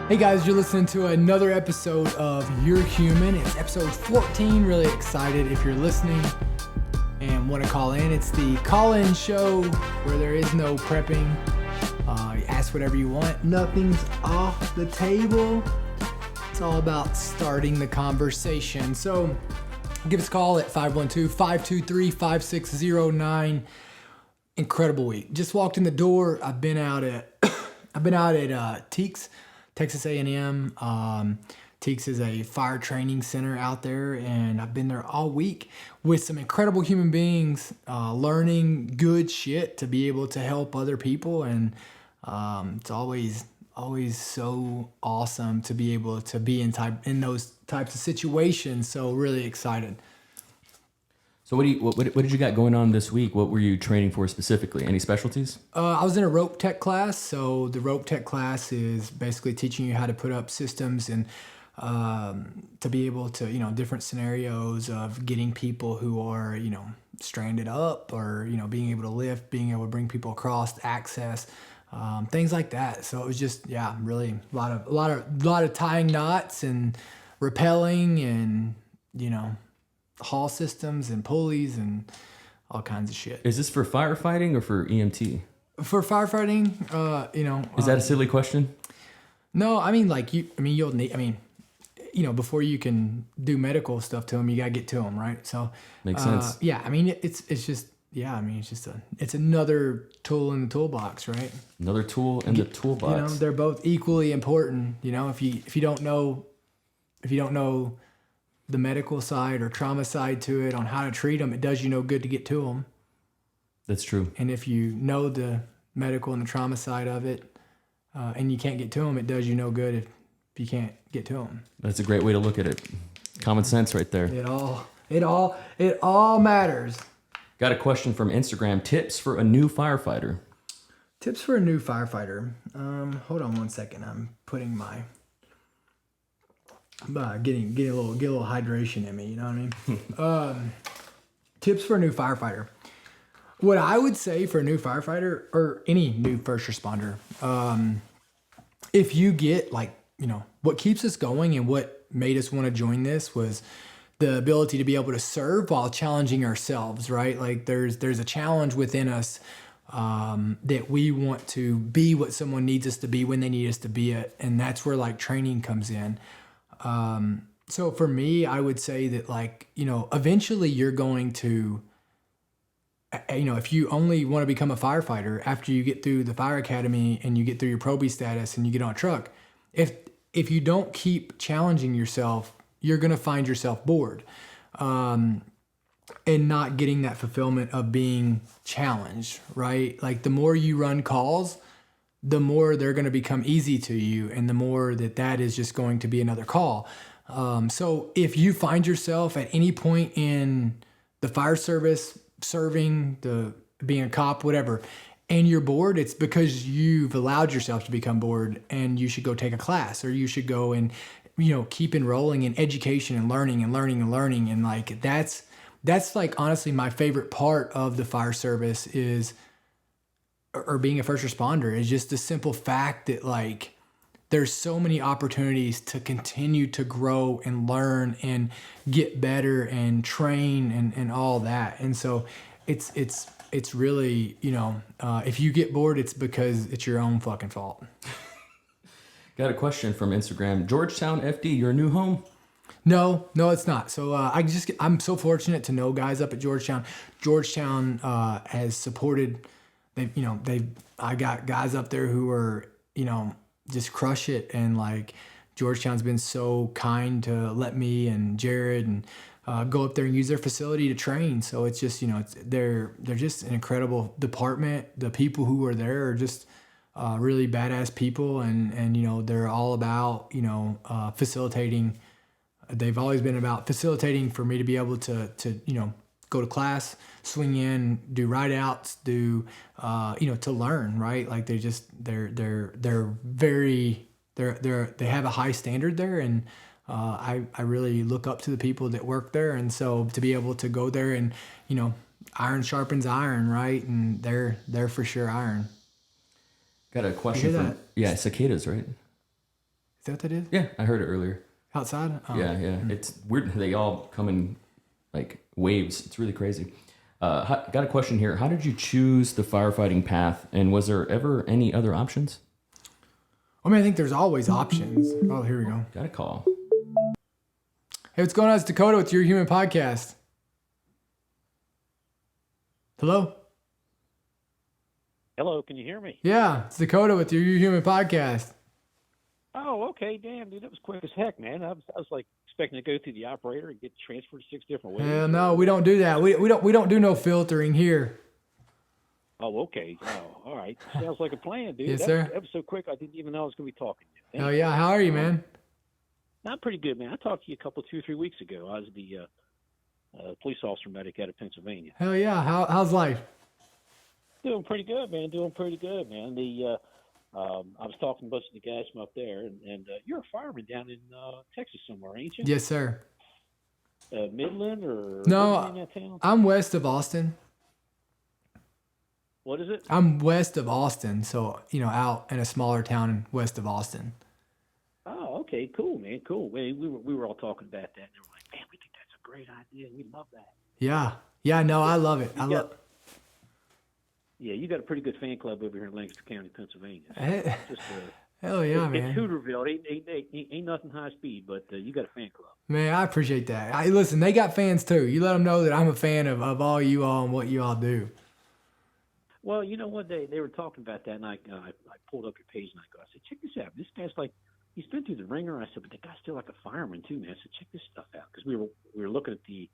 Hey guys, you're listening to another episode of You're Human. It's episode 14. Really excited if you're listening and want to call in. It's the call-in show where there is no prepping. You ask whatever you want. Nothing's off the table. It's all about starting the conversation. So give us a call at 512-523-5609. Incredible week. Just walked in the door. I've been out at TEAKS. Texas A&M. TEAKS is a fire training center out there, and I've been there all week with some incredible human beings, learning good shit to be able to help other people, and it's always so awesome to be able to be in those types of situations. So really excited. So what did you got going on this week? What were you training for specifically? Any specialties? I was in a rope tech class. So the rope tech class is basically teaching you how to put up systems and to be able to, different scenarios of getting people who are, stranded up or, being able to lift, being able to bring people across, access, things like that. So it was just, really a lot of tying knots and rappelling and, haul systems and pulleys and all kinds of shit. Is this for firefighting or for EMT? For firefighting, Is that a silly question? No, you'll need, before you can do medical stuff to them, you gotta get to them, right? So Makes sense. It's another tool in the toolbox, right? Another tool in the toolbox. They're both equally important. If you don't know the medical side or trauma side to it on how to treat them, it does you no good to get to them. That's true. And if you know the medical and the trauma side of it, and you can't get to them, it does you no good if you can't get to them. That's a great way to look at it. Common sense right there. It all matters. Got a question from Instagram. Tips for a new firefighter. Tips for a new firefighter. Hold on one second. I'm putting my getting a little hydration in me. You know what I mean? Tips for a new firefighter. What I would say for a new firefighter or any new first responder, if you get what keeps us going and what made us want to join this was the ability to be able to serve while challenging ourselves, right? Like there's a challenge within us that we want to be what someone needs us to be when they need us to be it. And that's where training comes in. So for me, I would say that eventually you're going to, if you only want to become a firefighter after you get through the fire academy and you get through your probie status and you get on a truck, if you don't keep challenging yourself, you're going to find yourself bored, and not getting that fulfillment of being challenged, right? Like the more you run calls, the more they're going to become easy to you, and the more that is just going to be another call. So if you find yourself at any point in the fire service, serving, being a cop, whatever, and you're bored, it's because you've allowed yourself to become bored, and you should go take a class, or you should go and, keep enrolling in education and learning. And that's honestly my favorite part of the fire service is, or being a first responder, is just the simple fact that there's so many opportunities to continue to grow and learn and get better and train and all that. And so it's really, if you get bored, it's because it's your own fucking fault. Got a question from Instagram. Georgetown FD, your new home? No, it's not. So I'm so fortunate to know guys up at Georgetown. Georgetown has supported. I got guys up there who are, just crush it. And Georgetown's been so kind to let me and Jared and go up there and use their facility to train. So it's just, they're just an incredible department. The people who are there are just really badass people. And they're all about, facilitating. They've always been about facilitating for me to be able to go to class, swing in, do ride outs, to learn, right? They have a high standard there. And I really look up to the people that work there. And so to be able to go there and, iron sharpens iron, right? And they're for sure iron. Got a question from, cicadas, right? that what that is? Yeah, I heard it earlier. Outside? Oh. Yeah. It's weird. They all come in like waves. It's really crazy. Got a question here. How did you choose the firefighting path, and was there ever any other options? I mean, I think there's always options. Oh, here we go. Got a call. Hey, what's going on? It's Dakota with Your Human Podcast. Hello? Hello, can you hear me? Yeah, it's Dakota with Your Human Podcast. Oh, okay, damn, dude, that was quick as heck, man. I was like expecting to go through the operator and get transferred 6 different ways. Hell no, we don't do that. We don't do no filtering here. Oh, okay. Oh, all right. Sounds like a plan, dude. Yes, sir. That was so quick, I didn't even know I was going to be talking to you. Oh yeah, how are you, man? I'm pretty good, man. I talked to you a couple, 2 or 3 weeks ago. I was the police officer medic out of Pennsylvania. Hell yeah, how's life? Doing pretty good, man. I was talking to a bunch of the guys from up there, and you're a fireman down in Texas somewhere, ain't you? Yes, sir. Midland or No, what's the name of that town? I'm west of Austin. What is it? I'm west of Austin, so out in a smaller town west of Austin. Oh, okay, cool, man, cool. We were all talking about that, and they were like, "Man, we think that's a great idea. We love that." Yeah, no, I love it. Yeah, you got a pretty good fan club over here in Lancaster County, Pennsylvania. So Hell yeah, man. It's Hooterville. Ain't nothing high speed, but you got a fan club. Man, I appreciate that. Listen, they got fans too. You let them know that I'm a fan of all you all and what you all do. Well, you know what? They were talking about that, and I pulled up your page, and I said, check this out. This guy's like, he's been through the ringer. I said, but the guy's still like a fireman too, man. I said, check this stuff out, because we were looking at the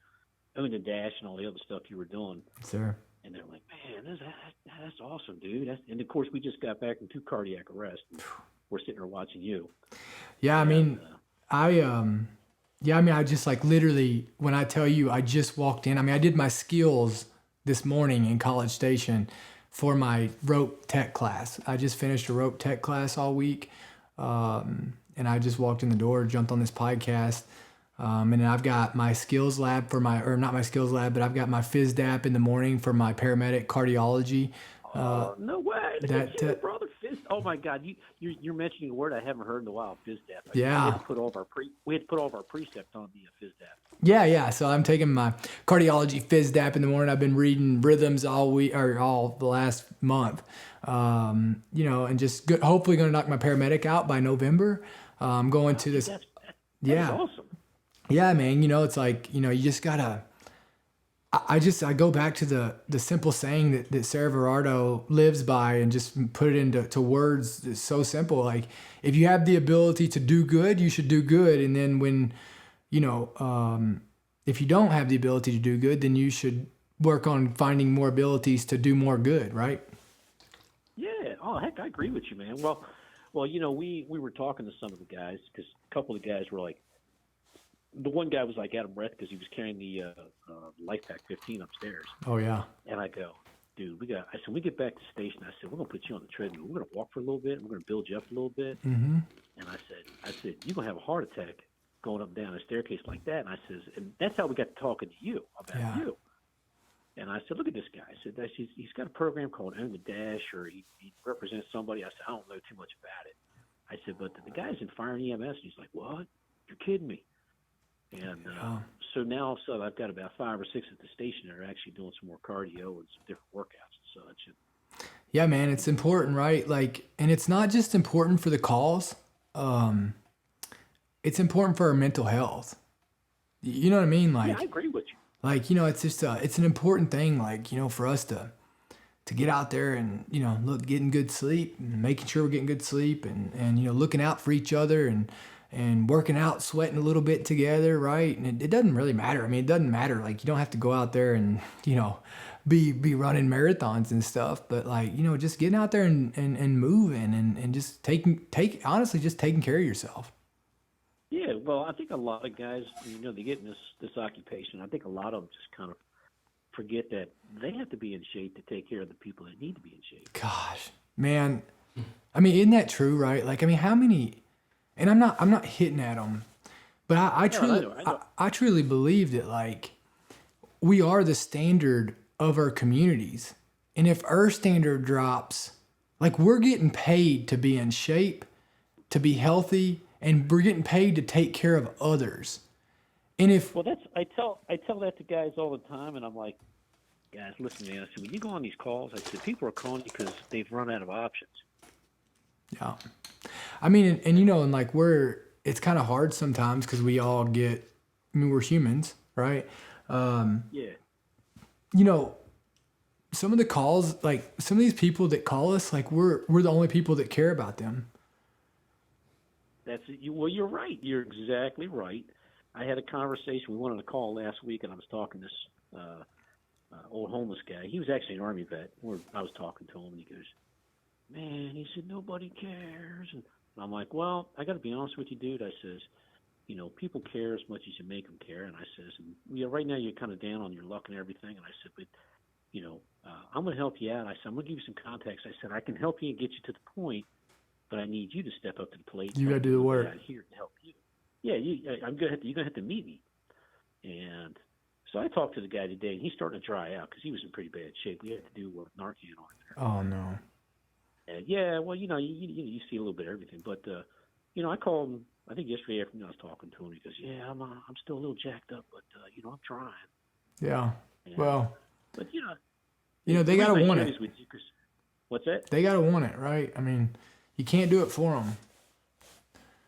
Own the Dash and all the other stuff you were doing. Sir. And they're like, man, that's awesome, dude. And of course, we just got back from 2 cardiac arrests. We're sitting there watching you. Yeah, I mean, I just like literally when I tell you, I just walked in. I mean, I did my skills this morning in College Station for my rope tech class. I just finished a rope tech class all week, and I just walked in the door, jumped on this podcast. And then I've got my skills lab not my skills lab, but I've got my FISDAP in the morning for my paramedic cardiology. No way. Brother, Fizz. Oh my God, you're mentioning a word I haven't heard in a while, FISDAP. Yeah. We had to put all of our precepts on the FISDAP. Yeah. So I'm taking my cardiology FISDAP in the morning. I've been reading rhythms all week or all the last month. And just hopefully going to knock my paramedic out by November. I'm going to this. That's yeah. awesome. Yeah, man. It's like, you just gotta, I go back to the simple saying that Sarah Verardo lives by and just put it into words. It's so simple. Like, if you have the ability to do good, you should do good. And then when, if you don't have the ability to do good, then you should work on finding more abilities to do more good. Right. Yeah. Oh, heck, I agree with you, man. Well, we were talking to some of the guys, because a couple of the guys were like, the one guy was like out of breath because he was carrying the Life Pack 15 upstairs. Oh yeah. And I go, dude, I said, when we get back to the station, I said, we're gonna put you on the treadmill. We're gonna walk for a little bit, and we're gonna build you up a little bit. Mm-hmm. And I said, you're gonna have a heart attack going up and down a staircase like that. And I says, and that's how we got to talking to you about you. And I said, look at this guy. I said, he's got a program called Own the Dash, or he represents somebody. I said, I don't know too much about it. I said, but the guy's in fire and EMS. And he's like, what? You're kidding me. And so now all of a sudden I've got about 5 or 6 at the station that are actually doing some more cardio and some different workouts and such. Yeah, man, it's important, right? Like, and it's not just important for the cause. It's important for our mental health. You know what I mean? Like, yeah, I agree with you. Like, it's just it's an important thing, like, for us to get out there and, getting good sleep and making sure we're getting good sleep and looking out for each other and working out, sweating a little bit together, right? And it doesn't really matter. I mean, it doesn't matter. Like, you don't have to go out there and, be running marathons and stuff, but like, just getting out there and moving and just honestly, just taking care of yourself. Yeah, well, I think a lot of guys, they get in this occupation. I think a lot of them just kind of forget that they have to be in shape to take care of the people that need to be in shape. Gosh, man. I mean, isn't that true, right? Like, I mean, how many, and I'm not hitting at them, but I truly believe that, like, we are the standard of our communities. And if our standard drops, like, we're getting paid to be in shape, to be healthy, and we're getting paid to take care of others. And if Well, I tell that to guys all the time, and I'm like, guys, listen, man. I said, when you go on these calls, I said, people are calling you because they've run out of options. yeah, I mean, and you know, and like it's kind of hard sometimes because we're humans, right? Yeah. You know, some of the calls, like some of these people that call us, like we're the only people that care about them. That's it. Well, you're right. You're exactly right. I had a conversation. We went on a call last week, and I was talking to this old homeless guy. He was actually an Army vet. I was talking to him, and he goes, man, he said, nobody cares. And I'm like, well, I got to be honest with you, dude. I says, you know, people care as much as you make them care. And I says, right now you're kind of down on your luck and everything. And I said, but, you know, I'm going to help you out. I said, I'm going to give you some context. I said, I can help you and get you to the point, but I need you to step up to the plate. You got to do the work. I'm here to help you. Yeah, you're going to have to meet me. And so I talked to the guy today, and he's starting to dry out because he was in pretty bad shape. We had to do Narcan on there. Oh, no. And yeah, well, you know, you see a little bit of everything. But, you know, I called him, I think yesterday afternoon I was talking to him. He goes, yeah, I'm still a little jacked up, but, you know, I'm trying. Yeah. And, well. But, you know, they got to want it. What's that? They got to want it, right? I mean, you can't do it for them.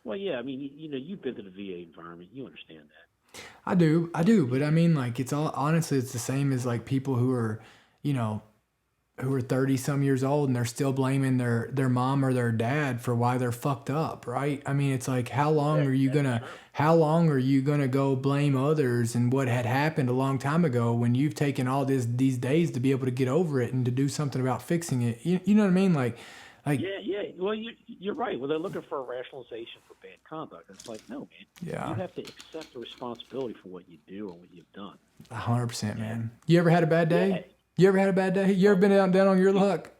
Well, yeah, I mean, you know, you've been to the VA environment. You understand that. I do. But I mean, like, honestly, it's the same as like people who are, you know, who are 30 some years old and they're still blaming their mom or their dad for why they're fucked up, right? I mean, it's like, how long are you gonna go blame others and what had happened a long time ago when you've taken all these days to be able to get over it and to do something about fixing it? You know what I mean? Like, yeah. Well, you're right. Well, they're looking for a rationalization for bad conduct. It's like, no, man. Yeah. You have to accept the responsibility for what you do and what you've done. 100%, man. You ever had a bad day? Yeah. You ever had a bad day? You ever been down on your luck?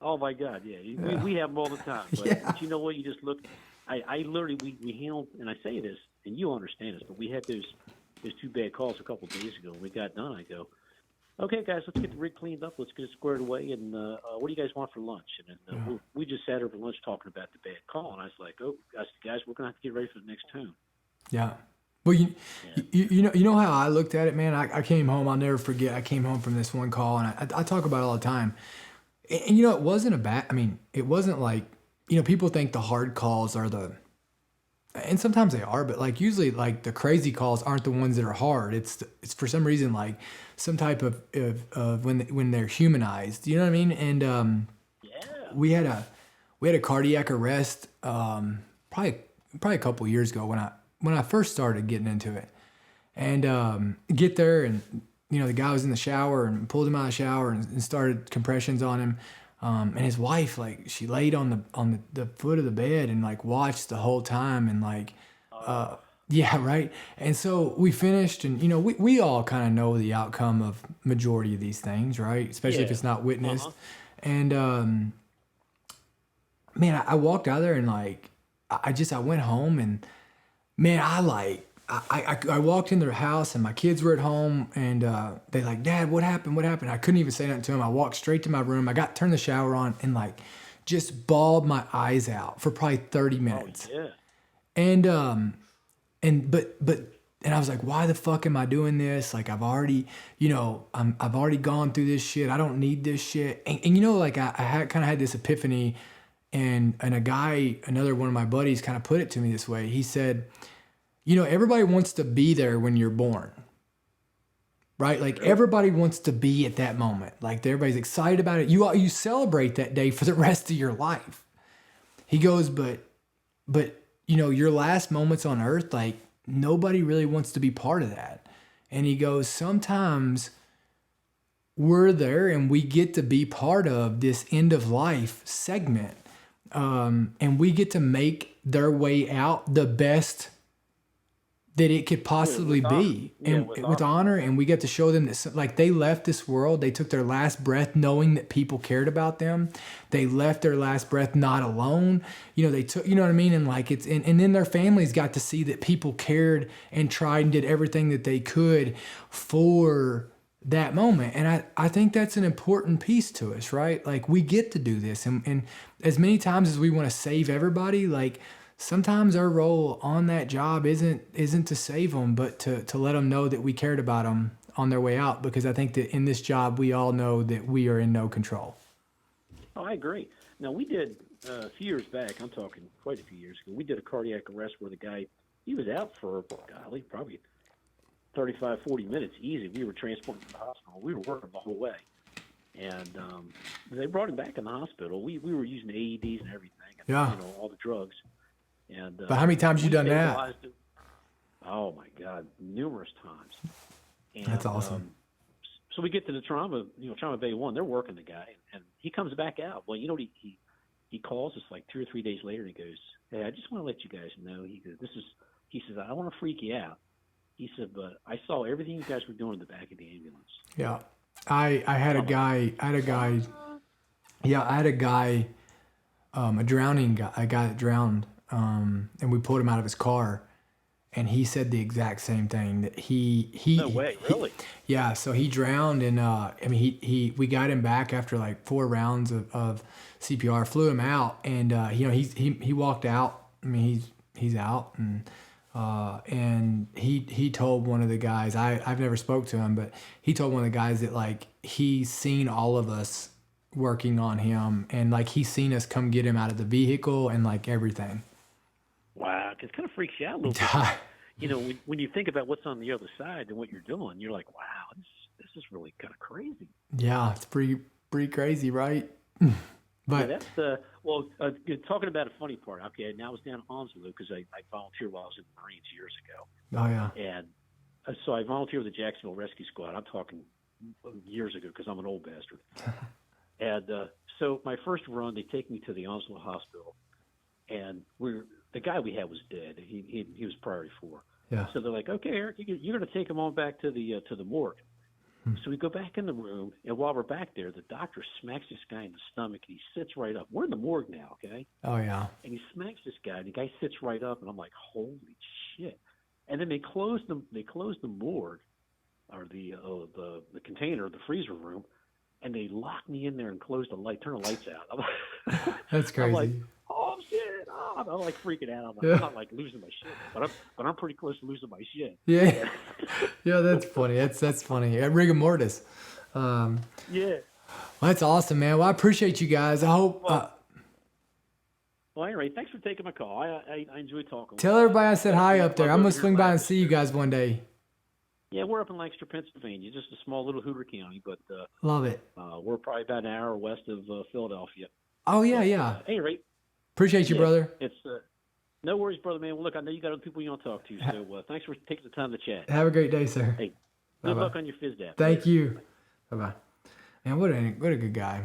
Oh my God, yeah. We have them all the time. But, Yeah. but you know what? You just look. I literally we handled, and I say this, and you understand this, but we had those two bad calls a couple of days ago. When we got done, I go, okay, guys, let's get the rig cleaned up. Let's get it squared away. And what do you guys want for lunch? And then we just sat over lunch talking about the bad call. And I was like, guys, we're gonna have to get ready for the next tune. Yeah. Well, you know how I looked at it, man. I came home. I'll never forget. I came home from this one call, and I talk about it all the time. And you know, it wasn't it wasn't like, you know, people think the hard calls are and sometimes they are, but like usually like the crazy calls aren't the ones that are hard. It's for some reason like some type of when they're humanized. You know what I mean? And we had a cardiac arrest probably a couple years ago when I first started getting into it, and get there, and you know, the guy was in the shower and pulled him out of the shower and started compressions on him, and his wife, like, she laid on the foot of the bed and like watched the whole time, and like yeah, right. And so we finished, and you know, we all kind of know the outcome of majority of these things, right? Especially if it's not witnessed. And man, I walked out there, and like I went home, and man, I walked in their house, and my kids were at home, and they like, Dad, what happened? What happened? I couldn't even say nothing to them. I walked straight to my room. I turned the shower on, and like just bawled my eyes out for probably 30 minutes. Oh, yeah. And I was like, why the fuck am I doing this? Like, I've already gone through this shit. I don't need this shit. And you know, like I kind of had this epiphany, and another one of my buddies kind of put it to me this way. He said, you know, everybody wants to be there when you're born, right? Like everybody wants to be at that moment. Like everybody's excited about it. You celebrate that day for the rest of your life. He goes, but you know, your last moments on earth, like nobody really wants to be part of that. And he goes, sometimes we're there and we get to be part of this end of life segment. And we get to make their way out the best that it could possibly be, and with honor. And we get to show them that, like, they left this world, they took their last breath knowing that people cared about them. They left their last breath not alone. You know, they took, you know what I mean? And like, and then their families got to see that people cared and tried and did everything that they could for that moment. And I think that's an important piece to us, right? Like, we get to do this. And as many times as we want to save everybody, like, sometimes our role on that job isn't to save them, but to let them know that we cared about them on their way out. Because I think that in this job, we all know that we are in no control. Oh, I agree. Now, we did a few years back, I'm talking quite a few years ago, we did a cardiac arrest where the guy, he was out for, golly, probably 35, 40 minutes easy. We were transporting him to the hospital. We were working the whole way. And they brought him back in the hospital. We were using AEDs and everything, and, Yeah. all the drugs. And But how many times you done that? stabilized him. Oh, my God, numerous times. And, That's awesome. So we get to the trauma bay 1. They're working the guy, and he comes back out. Well, what he calls us like 2 or 3 days later, and he goes, "Hey, I just want to let you guys know." He goes, he says, "I don't want to freak you out." He said, "But I saw everything you guys were doing in the back of the ambulance." Yeah. I had a guy, a drowning guy, a guy that drowned, and we pulled him out of his car, and he said the exact same thing, that he No way, really? yeah, so he drowned, and we got him back after like 4 rounds of CPR, flew him out, and he walked out. I mean, he's out, and he told one of the guys, I've never spoke to him, but he told one of the guys that like he's seen all of us working on him, and like he's seen us come get him out of the vehicle and like everything. Wow, it kind of freaks you out a little bit. When you think about what's on the other side and what you're doing, you're like, wow, this is really kind of crazy. Yeah, it's pretty crazy, right? But yeah, that's talking about a funny part. Okay, now I was down at Onslow because I volunteered while I was in the Marines years ago. Oh yeah. And so I volunteered with the Jacksonville Rescue Squad. I'm talking years ago because I'm an old bastard. And so my first run, they take me to the Onslow Hospital, and the guy we had was dead. He was priority 4. Yeah. So they're like, "Okay, Eric, you're going to take him on back to the morgue." So we go back in the room, and while we're back there, the doctor smacks this guy in the stomach, and he sits right up. We're in the morgue now, okay? Oh yeah. And he smacks this guy, and the guy sits right up, and I'm like, "Holy shit!" And then they close the morgue, or the container, the freezer room, and they lock me in there and close the light, turn the lights out. I'm like, That's crazy. I'm like, "Oh shit!" I'm like freaking out. I'm not like losing my shit, but I'm pretty close to losing my shit. Yeah. Yeah, that's funny. That's funny. At rigor mortis. Yeah. Well, that's awesome, man. Well, I appreciate you guys. I hope. Well, anyway, thanks for taking my call. I enjoy talking. Tell everybody I said hi up there. I'm gonna swing by and see you guys one day. Yeah, we're up in Lancaster, Pennsylvania, just a small little Hooter County, but Love it. we're probably about an hour west of Philadelphia. Oh yeah, yeah. Anyway, Appreciate you, brother. It's no worries, brother, man. Well, look, I know you got other people you want to talk to, so thanks for taking the time to chat. Have a great day, sir. Hey, good luck on your FISDAP. Thank you. Bye bye. Man, what a good guy.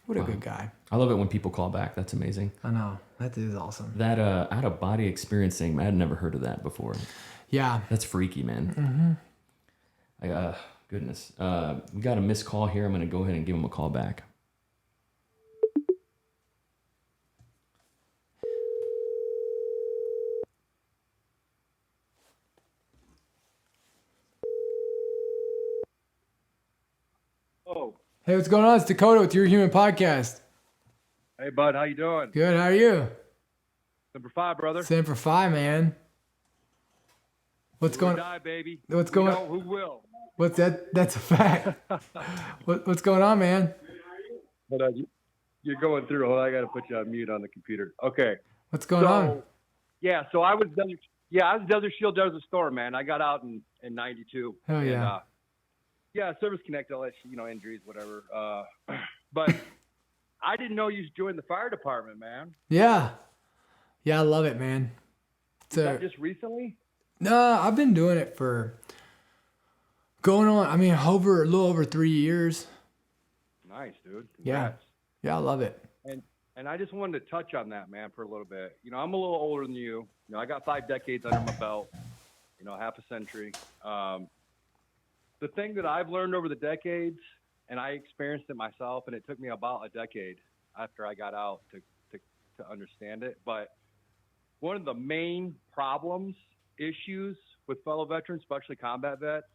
What a good guy. I love it when people call back. That's amazing. I know. That is awesome. That out of body experience thing, I had never heard of that before. Yeah. That's freaky, man. Goodness. We got a missed call here. I'm going to go ahead and give him a call back. Oh, Hey, what's going on? It's Dakota with Your Human Podcast. hey, bud, how you doing? Good. How are you? Number 5, brother. Same for 5, man. What's Who going? will die, baby? What's We going? know who will? What's that? That's a fact. What's going on, man? But you're going through. Hold on, I got to put you on mute on the computer. Okay. What's going on? Yeah, so I was Desert Shield Desert Storm, man. I got out in '92. Hell yeah. And, service connected, all that shit, injuries, whatever. But I didn't know you joined the fire department, man. Yeah. Yeah, I love it, man. Is that just recently? No, I've been doing it for going on, a little over 3 years. Nice, dude. Yeah. Congrats. Yeah, I love it. And I just wanted to touch on that, man, for a little bit. I'm a little older than you. I got 5 decades under my belt, half a century. The thing that I've learned over the decades, and I experienced it myself, and it took me about a decade after I got out to understand it. But one of the main problems, issues with fellow veterans, especially combat vets,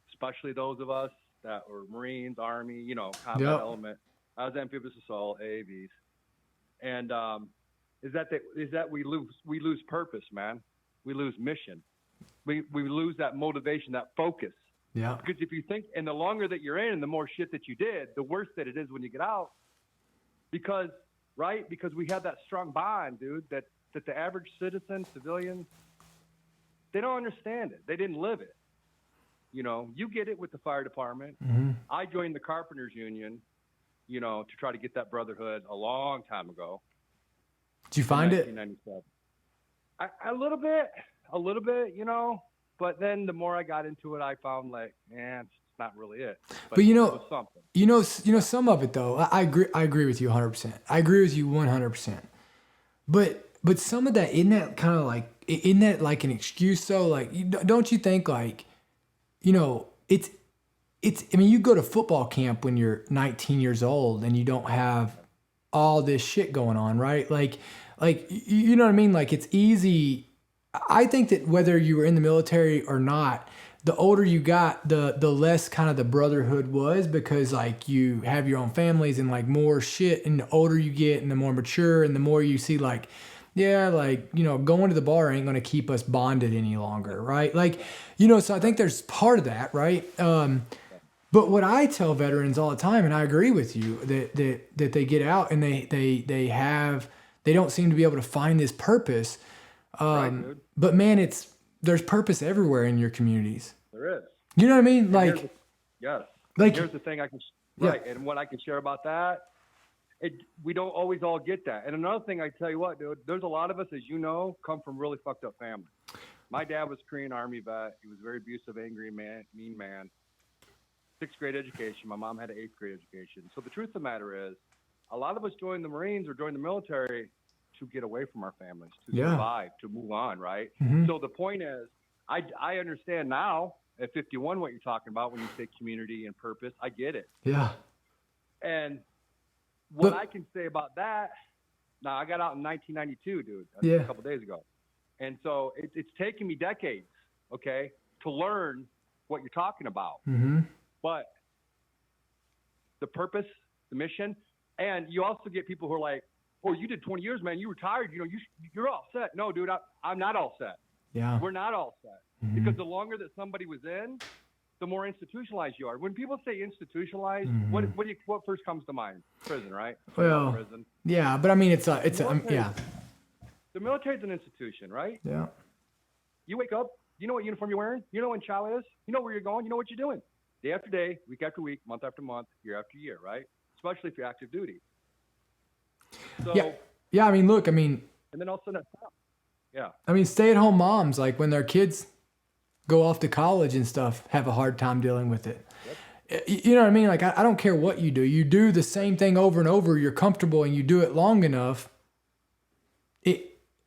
especially those of us that were Marines, Army, combat element. I was amphibious assault, AAVs. And is that we lose purpose, man. We lose mission. We lose that motivation, that focus. Yeah. Because if you think, and the longer that you're in and the more shit that you did, the worse that it is when you get out. Because we have that strong bond, dude, that the average citizen, civilian, they don't understand it. They didn't live it. You know, you get it with the fire department. Mm-hmm. I joined the Carpenters Union, you know, to try to get that brotherhood a long time ago. Did you find it? 1997. A little bit, you know, but then the more I got into it, I found like, it's not really it. But you know, it was something. you know, some of it though, I agree with you 100%. I agree with you 100%. But some of that, isn't that like an excuse though? Like, don't you think like, you know, it's, I mean, you go to football camp when you're 19 years old and you don't have all this shit going on, right? Like, you know what I mean? Like, it's easy. I think that whether you were in the military or not, the older you got, the less kind of the brotherhood was, because like you have your own families and like more shit, and the older you get and the more mature and the more you see like, yeah, like, you know, going to the bar ain't going to keep us bonded any longer, right? Like, you know, so I think there's part of that, right? But what I tell veterans all the time, and I agree with you, that they get out and they don't seem to be able to find this purpose. But man, there's purpose everywhere in your communities. There is. You know what I mean? Like, Like, here's the thing and what I can share about that. We don't always all get that. And another thing, I tell you what, dude, there's a lot of us, as you know, come from really fucked up families. My dad was a Korean Army vet. He was a very abusive, angry man, mean man. 6th grade education. My mom had an 8th grade education. So the truth of the matter is, a lot of us join the Marines or join the military to get away from our families, to survive, to move on, right? Mm-hmm. So the point is, I understand now at 51 what you're talking about when you say community and purpose. I get it. Yeah. And what I can say about that, now I got out in 1992, dude, a couple days ago. And so it's taken me decades, okay, to learn what you're talking about. Mm-hmm. But the purpose, the mission, and you also get people who are like, oh, you did 20 years, man. You retired. You know, you're all set. No, dude, I'm not all set. Yeah. We're not all set. Mm-hmm. Because the longer that somebody was in, the more institutionalized you are. When people say institutionalized, mm-hmm. what first comes to mind? Prison, right? Well, prison. Yeah, but I mean, it's a yeah. The military's an institution, right? Yeah. You wake up, you know what uniform you're wearing, you know when chow is, you know where you're going, you know what you're doing. Day after day, week after week, month after month, year after year, right? Especially if you're active duty. So, yeah. I mean, look, I mean, and then all of a sudden, I mean, stay-at-home moms, like when their kids go off to college and stuff, have a hard time dealing with it. Yep. You know what I mean? Like, I don't care what you do the same thing over and over. You're comfortable and you do it long enough.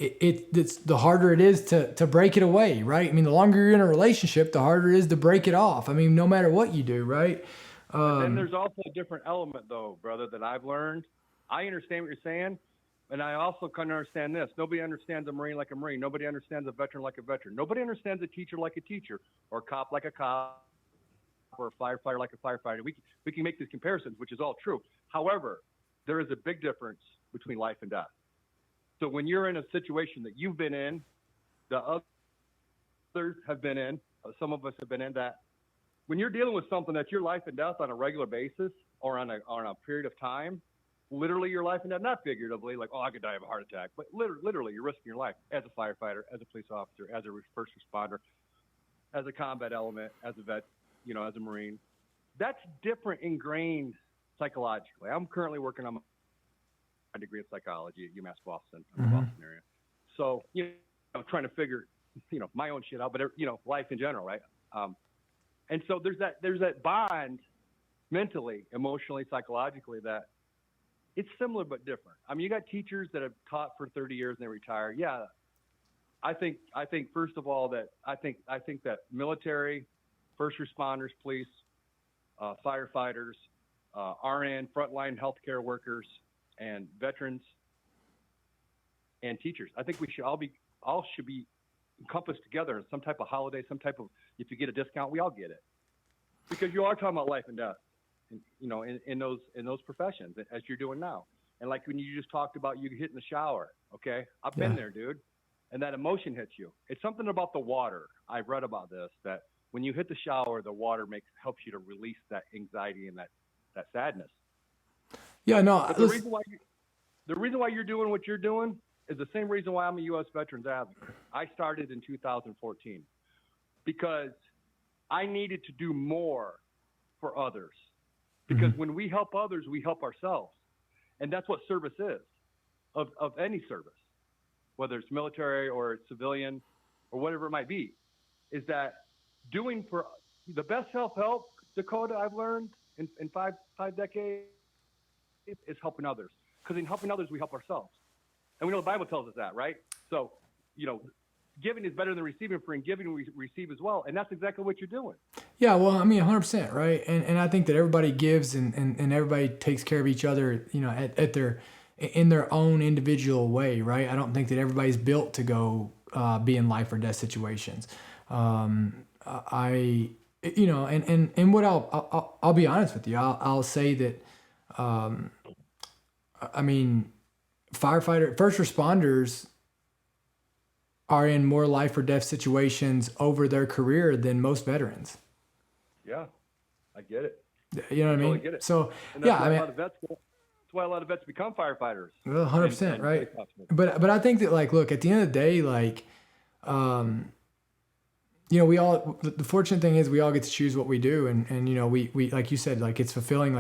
It's the harder it is to break it away, right? I mean, the longer you're in a relationship, the harder it is to break it off. I mean, no matter what you do, right? But then there's also a different element, though, brother, that I've learned. I understand what you're saying, and I also can understand this. Nobody understands a Marine like a Marine. Nobody understands a veteran like a veteran. Nobody understands a teacher like a teacher, or a cop like a cop, or a firefighter like a firefighter. We can make these comparisons, which is all true. However, there is a big difference between life and death. So when you're in a situation that you've been in, the others have been in, some of us have been in, that when you're dealing with something that's your life and death on a regular basis or on a period of time, literally your life and death, not figuratively, like, oh, I could die of a heart attack, but literally you're risking your life as a firefighter, as a police officer, as a first responder, as a combat element, as a vet, you know, as a Marine. That's different ingrained psychologically. I'm currently working on my degree of psychology at UMass Boston, in the Boston area. So, you know, I'm trying to figure, you know, my own shit out, but, you know, life in general, right? And so there's that bond mentally, emotionally, psychologically, that it's similar but different. I mean, you got teachers that have taught for 30 years and they retire. Yeah, I think first of all that I think that military, first responders, police, firefighters, RN, frontline healthcare workers, and veterans and teachers. I think we should all should be encompassed together in some type of holiday, some type of, if you get a discount, we all get it, because you are talking about life and death, you know, in those professions, as you're doing now. And like when you just talked about you hitting the shower, okay? I've been there, dude. And that emotion hits you. It's something about the water. I've read about this, that when you hit the shower, the water helps you to release that anxiety and that sadness. Yeah, no. But the reason why you're doing what you're doing is the same reason why I'm a U.S. Veterans Advocate. I started in 2014 because I needed to do more for others. Because when we help others, we help ourselves. And that's what service is, of any service, whether it's military or it's civilian or whatever it might be, is that doing for the best self-help, Dakota, I've learned in five decades, is helping others. Because in helping others, we help ourselves. And we know the Bible tells us that, right? So, giving is better than receiving, for in giving we receive as well. And that's exactly what you're doing. Yeah, well, I mean, 100%, right? And I think that everybody gives and everybody takes care of each other, in their own individual way, right? I don't think that everybody's built to go be in life or death situations. And what I'll be honest with you, I'll say that, first responders are in more life or death situations over their career than most veterans. Yeah, I get it. You know what I mean? Get it. So, that's why a lot of vets become firefighters. Well, 100%, right? But I think that, look, at the end of the day, we all, the fortunate thing is we all get to choose what we do. And we like you said, it's fulfilling.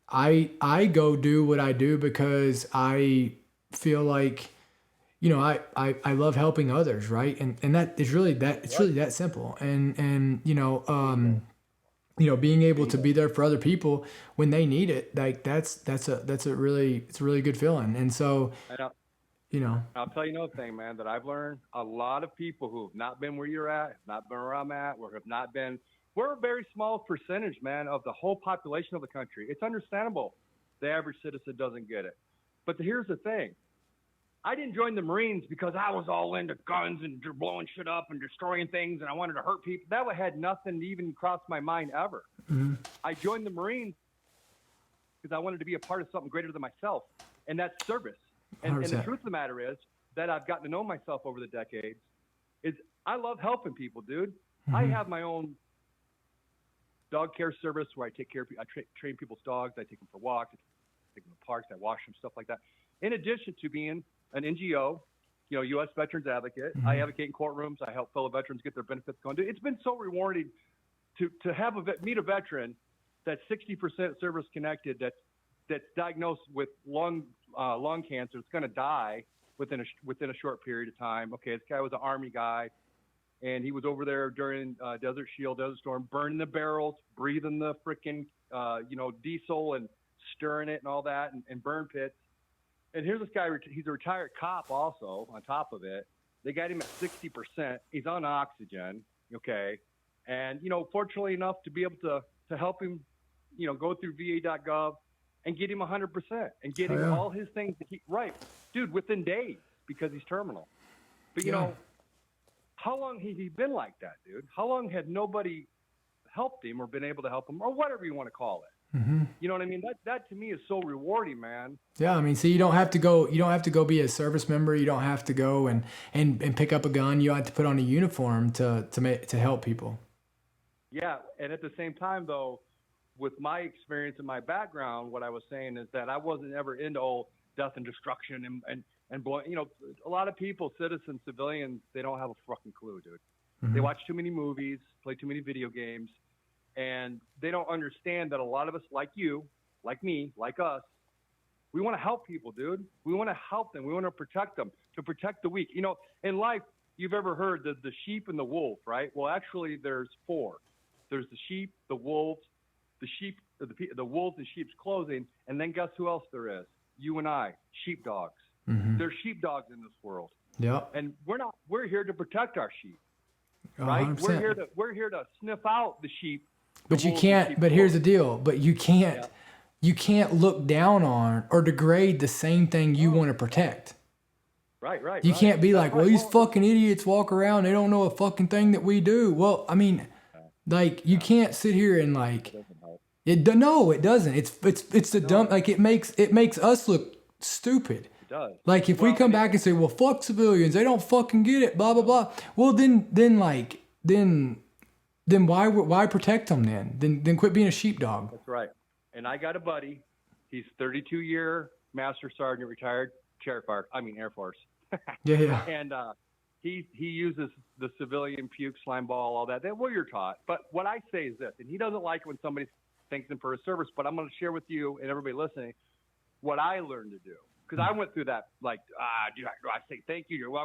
I go do what I do because I feel like, I love helping others. Right. And that is really it's really that simple. And being able to be there for other people when they need it, it's a really good feeling. And so, I'll tell you another thing, man, that I've learned. A lot of people who have not been where you're at, have not been where I'm at, or have not been, we're a very small percentage, man, of the whole population of the country. It's understandable the average citizen doesn't get it. But here's the thing. I didn't join the Marines because I was all into guns and blowing shit up and destroying things and I wanted to hurt people. That had nothing to even cross my mind ever. Mm-hmm. I joined the Marines because I wanted to be a part of something greater than myself, and that's service. And the truth of the matter is that I've gotten to know myself over the decades is I love helping people, dude. Mm-hmm. I have my own dog care service where I take care of people. I train people's dogs. I take them for walks. I take them to parks. I wash them, stuff like that. In addition to being an NGO, U.S. Veterans Advocate. Mm-hmm. I advocate in courtrooms. I help fellow veterans get their benefits going. It's been so rewarding to have meet a veteran that's 60% service connected, that's diagnosed with lung cancer. It's going to die within a short period of time. Okay, this guy was an Army guy, and he was over there during Desert Storm, burning the barrels, breathing the freaking diesel and stirring it and all that, and burn pits. And here's this guy, he's a retired cop also, on top of it. They got him at 60%. He's on oxygen, okay? And, fortunately enough to be able to help him, go through va.gov and get him 100% and get him all his things that dude, within days, because he's terminal. But, how long has he been like that, dude? How long had nobody helped him or been able to help him, or whatever you want to call it? Mm-hmm. You know what I mean? That to me is so rewarding, man. Yeah, I mean, so you don't have to go be a service member. You don't have to go and pick up a gun. You have to put on a uniform to help people. Yeah, and at the same time, though, with my experience and my background, what I was saying is that I wasn't ever into death and destruction and blowing. A lot of people, citizens, civilians, they don't have a fucking clue, dude. Mm-hmm. They watch too many movies, play too many video games. And they don't understand that a lot of us, like you, like me, like us, we want to help people, dude. We want to help them. We want to protect them, to protect the weak. In life, you've ever heard the sheep and the wolf, right? Well, actually, there's four. There's the sheep, the wolves, the wolves and sheep's clothing, and then guess who else there is? You and I, sheepdogs. Mm-hmm. There's sheepdogs in this world. Yeah. And we're here to protect our sheep, right? 100%. We're here to sniff out the sheep. But you can't, but here's the deal, but you can't look down on or degrade the same thing you want to protect. Right. You can't be like, well, these fucking idiots walk around, they don't know a fucking thing that we do. Well, I mean, you can't sit here and no, it doesn't. It's the dumb, it makes us look stupid. It does. Like if we come back and say, well, fuck civilians, they don't fucking get it, blah blah blah. Well, then why protect them then? Then quit being a sheepdog. That's right. And I got a buddy. He's 32-year Master Sergeant, retired Air Force. Yeah. And he uses the civilian puke, slime ball, all that. That's what you're taught. But what I say is this, and he doesn't like it when somebody thanks him for his service, but I'm going to share with you and everybody listening what I learned to do. Because I went through that, like, do I say thank you?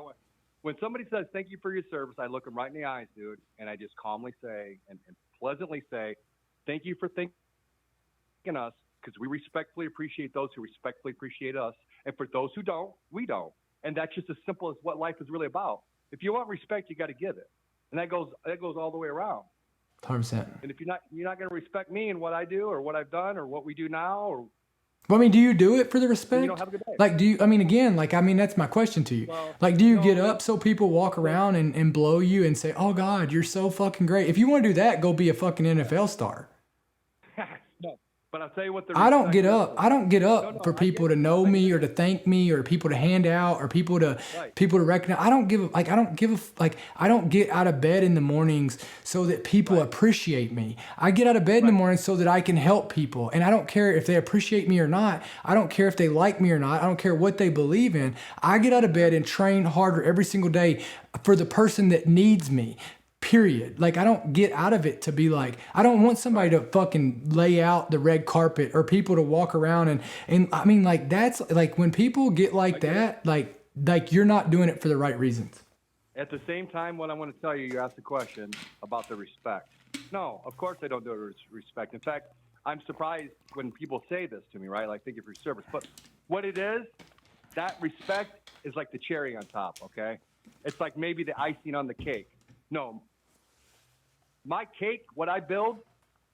When somebody says thank you for your service, I look them right in the eyes, dude, and I just calmly say and pleasantly say, thank you for thinking us, because we respectfully appreciate those who respectfully appreciate us. And for those who don't, we don't. And that's just as simple as what life is really about. If you want respect, you got to give it. And that goes all the way around. 100%. And if you're not going to respect me and what I do or what I've done or what we do now, or well, I mean, do you do it for the respect? you don't have a good day. Like, that's my question to you. Well, like, do you get up so people walk around and blow you and say, oh God, you're so fucking great. If you want to do that, go be a fucking NFL star. No, but I'll tell you what. I don't get up. I don't get up for people to know me or to thank me or people to hand out or people to recognize. I don't get out of bed in the mornings so that people appreciate me. I get out of bed in the morning so that I can help people. And I don't care if they appreciate me or not. I don't care if they like me or not. I don't care what they believe in. I get out of bed and train harder every single day for the person that needs me. Period. Like, I don't get out of it to be like, I don't want somebody to fucking lay out the red carpet or people to walk around and I mean, like, that's like when people get like that, like you're not doing it for the right reasons. At the same time, what I want to tell you, you asked the question about the respect. No, of course I don't do it with respect. In fact, I'm surprised when people say this to me, right? Like, thank you for your service. But what it is, that respect is like the cherry on top, okay? It's like maybe the icing on the cake. No, my cake, what I build,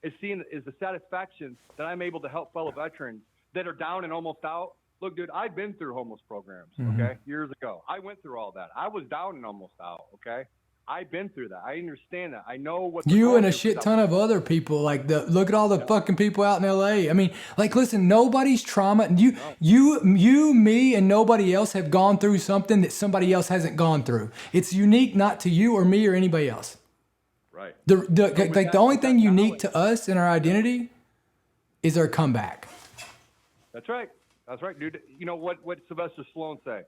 is the satisfaction that I'm able to help fellow veterans that are down and almost out. Look, dude, I've been through homeless programs, okay, years ago. I went through all that. I was down and almost out, okay? I've been through that. I understand that. I know what you and a shit ton of other people. Like, look at all the fucking people out in LA. I mean, like, listen, nobody's trauma. You, me, and nobody else have gone through something that somebody else hasn't gone through. It's unique, not to you or me or anybody else. Right. The only thing unique to us in our identity is our comeback. That's right. That's right, dude. You know what Sylvester Stallone say?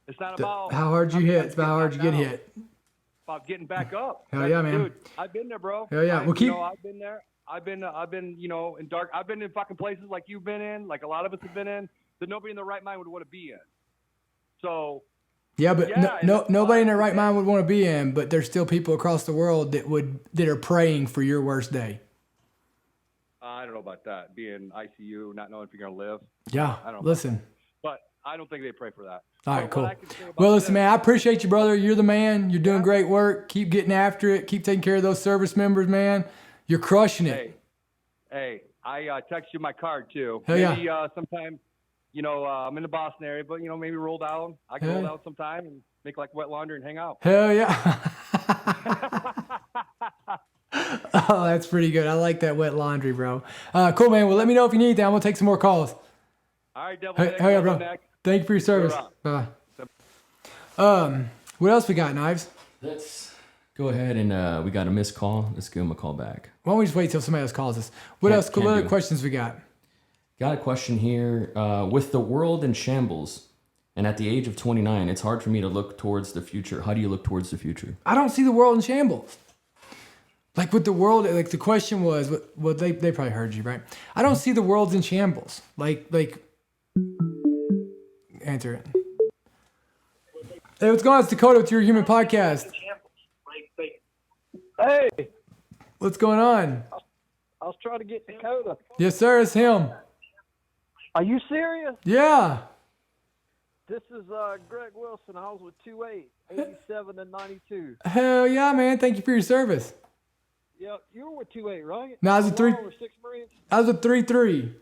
It's not about how hard you hit. It's about how hard you get hit. About getting back up. Hell yeah, man. Dude, I've been there, bro. Hell yeah. I've been there. I've been, in dark. I've been in fucking places like you've been in, like a lot of us have been in, that nobody in their right mind would want to be in. So. Yeah, but nobody in their right mind would want to be in, but there's still people across the world that are praying for your worst day. I don't know about that. Being ICU, not knowing if you're gonna live. Yeah. I don't know. Listen. But I don't think they pray for that. All right, cool. Well, listen, man, I appreciate you, brother. You're the man. You're doing great work. Keep getting after it. Keep taking care of those service members, man. You're crushing it. Hey, I text you my card too. Hell maybe yeah. Sometime, I'm in the Boston area, but maybe roll down. I can roll down sometime and make like wet laundry and hang out. Hell yeah. Oh, that's pretty good. I like that wet laundry, bro. Cool, man. Well, let me know if you need that. I'm gonna take some more calls. All right, Devil. Hell yeah, bro. Thank you for your service. Bye. What else we got, Knives? Let's go ahead and we got a missed call. Let's give him a call back. Why don't we just wait till somebody else calls us? What other questions we got? Got a question here. With the world in shambles, and at the age of 29, it's hard for me to look towards the future. How do you look towards the future? I don't see the world in shambles. Like with the world, like the question was, well, they probably heard you, right? I don't see the world's in shambles. Like, answer it. Hey, what's going on? It's Dakota with Your Human Podcast. Hey, What's going on? I was trying to get Dakota. Yes, sir. It's him. Are you serious? Yeah. This is Greg Wilson. I was with 2-8, 87 and 92. Hell yeah, man. Thank you for your service. Yeah, you were with 2-8, right? No, I was with 3. Or 6 Marines? I was with 3-3.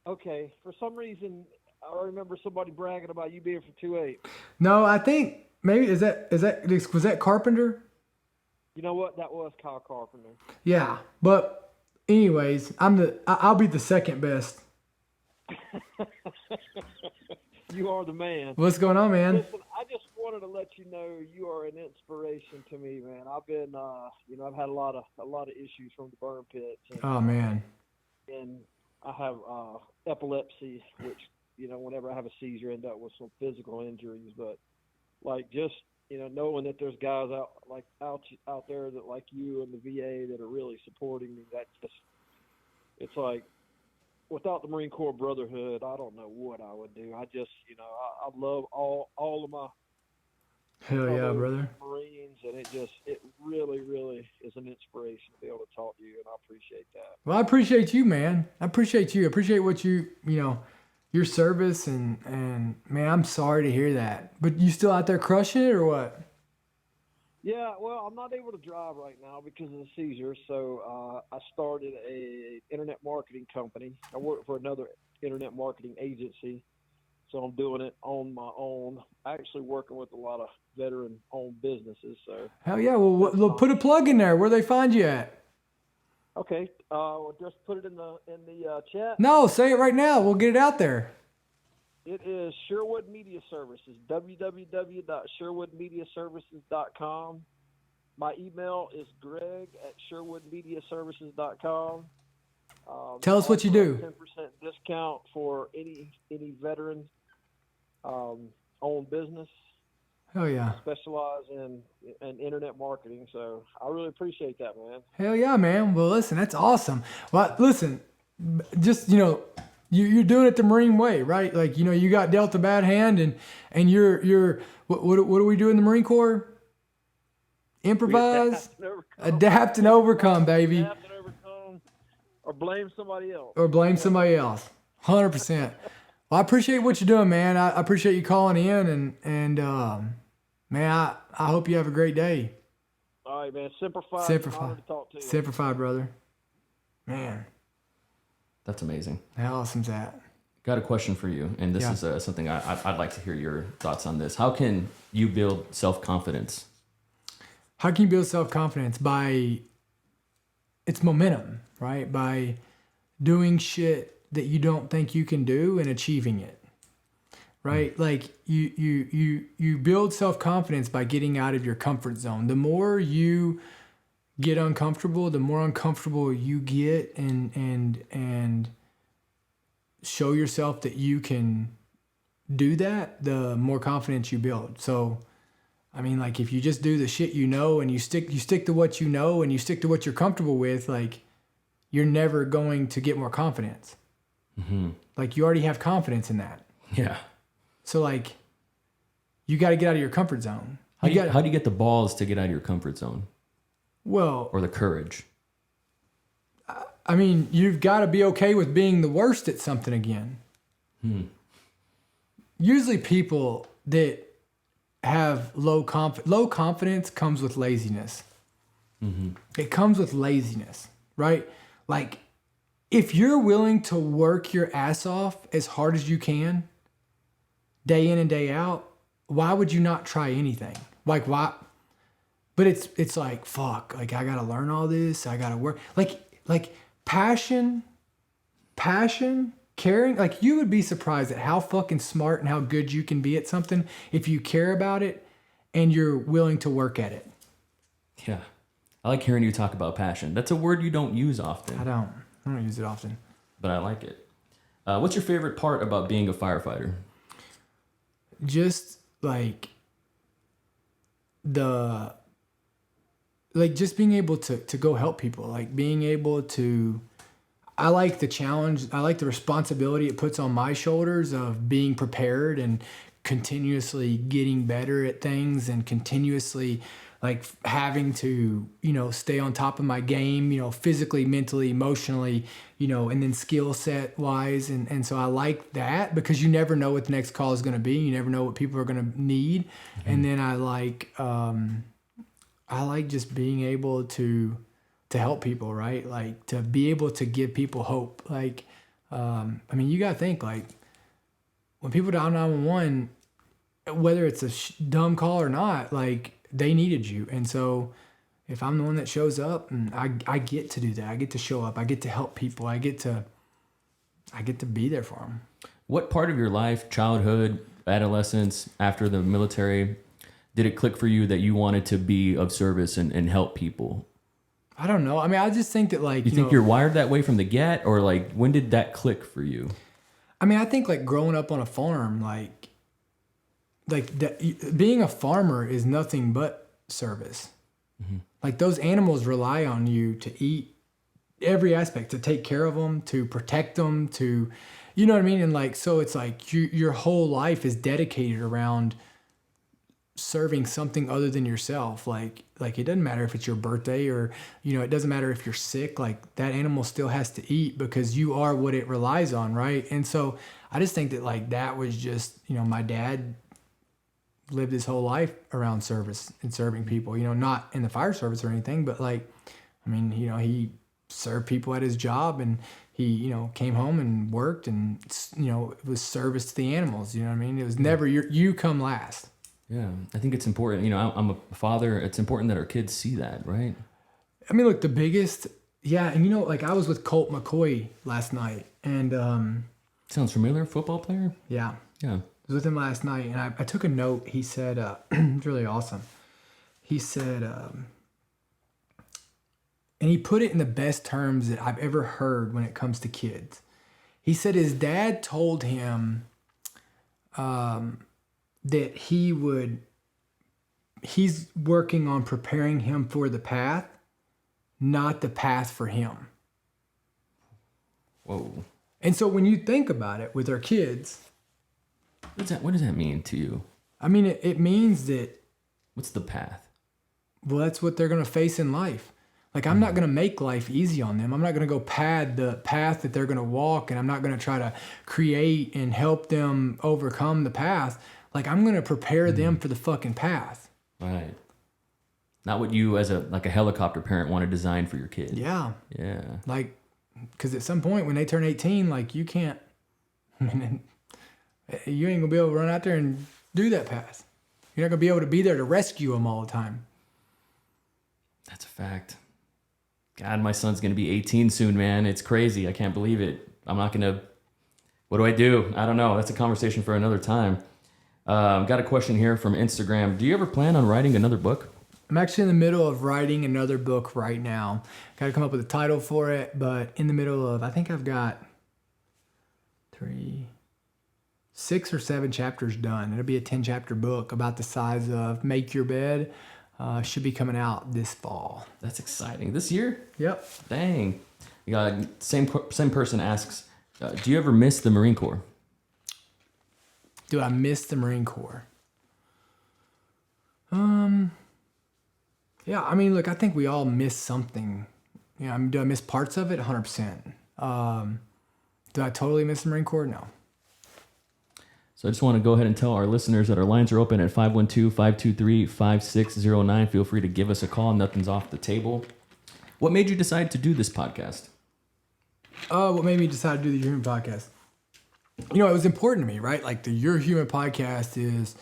Okay. For some reason, I remember somebody bragging about you being from 2-8. No, I think maybe was that Carpenter? You know what? That was Kyle Carpenter. Yeah, but anyways, I'll be the second best. You are the man. What's going on, man? Listen, I just wanted to let you know you are an inspiration to me, man. I've been, I've had a lot of issues from the burn pits. And, Oh man. And I have epilepsy, which, whenever I have a seizure, I end up with some physical injuries. But like just, knowing that there's guys out there that like you and the VA that are really supporting me, it's like, without the Marine Corps brotherhood, I don't know what I would do. I just, I love all of my Hell yeah, brother. Marines, and it really, really is an inspiration to be able to talk to you, and I appreciate that. Well, I appreciate you, man. I appreciate you. I appreciate what your service, and man, I'm sorry to hear that. But you still out there crushing it or what? Yeah, well, I'm not able to drive right now because of the seizure, so I started a internet marketing company. I work for another internet marketing agency, so I'm doing it on my own. Actually working with a lot of veteran-owned businesses. So Hell yeah. Well, put a plug in there. Where they find you at? Okay, we'll just put it in the chat. No, say it right now. We'll get it out there. It is Sherwood Media Services, www.sherwoodmediaservices.com. My email is greg@sherwoodmediaservices.com. Tell us what you do. 10% discount for any veteran owned business. Hell yeah. Specialize in internet marketing. So I really appreciate that, man. Hell yeah, man. Well, listen, that's awesome. Well, listen, just, you're doing it the Marine way, right? Like, you got dealt a bad hand and you're what do we do in the Marine Corps? Improvise, adapt and overcome, baby. Adapt and overcome, or blame somebody else. 100%. Well, I appreciate what you're doing, man. I appreciate you calling in and man, I hope you have a great day. All right, man. Semper Fi. Semper Fi, brother. Man. That's amazing. How awesome's that? Got a question for you, and this is something I'd like to hear your thoughts on this. How can you build self-confidence? How can you build self-confidence? It's momentum, right? By doing shit that you don't think you can do and achieving it, right? Like you build self-confidence by getting out of your comfort zone. The more you get uncomfortable, the more uncomfortable you get and show yourself that you can do that, the more confidence you build. So, I mean, like if you just do the shit and you stick to what you know and you stick to what you're comfortable with, like you're never going to get more confidence. Mm-hmm. Like you already have confidence in that. Yeah. So like you got to get out of your comfort zone. How do you get the balls to get out of your comfort zone? Well, or the courage? I mean, you've got to be okay with being the worst at something again. Usually people that have low confidence comes with laziness. Mm-hmm. It comes with laziness, right? Like if you're willing to work your ass off as hard as you can, day in and day out, why would you not try anything? Like why? But it's like, fuck, like I gotta learn all this. I gotta work. Like passion, caring. Like you would be surprised at how fucking smart and how good you can be at something if you care about it and you're willing to work at it. Yeah. I like hearing you talk about passion. That's a word you don't use often. I don't use it often. But I like it. What's your favorite part about being a firefighter? Just like just being able to go help people, like being able to, I like the challenge. I like the responsibility it puts on my shoulders of being prepared and continuously getting better at things and continuously like having to, stay on top of my game, physically, mentally, emotionally, and then skill set wise. And so I like that because you never know what the next call is going to be. You never know what people are going to need. Mm-hmm. And then I like just being able to help people, right? Like to be able to give people hope. Like, I mean, you got to think like when people dial 911, whether it's a dumb call or not, like they needed you. And so if I'm the one that shows up and I get to do that, I get to show up, I get to help people. I get to be there for them. What part of your life, childhood, adolescence, after the military, did it click for you that you wanted to be of service and help people? I don't know. I mean, I just think that like, You think you're wired that way from the get, or like when did that click for you? I mean, I think like growing up on a farm, like that, being a farmer is nothing but service. Mm-hmm. Like those animals rely on you to eat, every aspect, to take care of them, to protect them, to, you know what I mean? And like, so it's like your whole life is dedicated around serving something other than yourself. Like it doesn't matter if it's your birthday or, you know, it doesn't matter if you're sick, like that animal still has to eat because you are what it relies on. Right. And so I just think that like, that was just, you know, my dad lived his whole life around service and serving people, you know, not in the fire service or anything, but like, I mean, you know, he served people at his job and he, you know, came home and worked and, you know, it was service to the animals. You know what I mean? It was never you come last. Yeah, I think it's important. You know, I'm a father. It's important that our kids see that, right? I mean, look, the biggest, yeah. And, you know, like I was with Colt McCoy last night and, sounds familiar. Football player? Yeah. Yeah. I was with him last night and I took a note. He said, it's really awesome. He said, and he put it in the best terms that I've ever heard when it comes to kids. He said his dad told him, that he's working on preparing him for the path, not the path for him. Whoa. And so when you think about it with our kids, What does that mean to you? I mean, it means that, What's the path? well, that's what they're going to face in life. Like, I'm not going to make life easy on them. I'm not going to go pad the path that they're going to walk, and I'm not going to try to create and help them overcome the path. Like, I'm going to prepare them for the fucking path. Right. Not what you as a helicopter parent want to design for your kid. Yeah. Yeah. Like, because at some point when they turn 18, like, you can't, I mean, you ain't going to be able to run out there and do that path. You're not going to be able to be there to rescue them all the time. That's a fact. God, my son's going to be 18 soon, man. It's crazy. I can't believe it. I'm not going to, what do I do? I don't know. That's a conversation for another time. Got a question here from Instagram. Do you ever plan on writing another book? I'm actually in the middle of writing another book right now. Got to come up with a title for it, but in the middle of, I think I've got 6 or 7 chapters done. It'll be a 10-chapter book about the size of Make Your Bed. Should be coming out this fall. That's exciting. This year? Yep. Dang. You got same person asks, do you ever miss the Marine Corps? Do I miss the Marine Corps? Yeah, I mean, look, I think we all miss something. You know, do I miss parts of it? 100%. Do I totally miss the Marine Corps? No. So I just want to go ahead and tell our listeners that our lines are open at 512-523-5609. Feel free to give us a call. Nothing's off the table. What made you decide to do this podcast? What made me decide to do the Your Human podcast? You know, it was important to me, right? Like the Your Human podcast is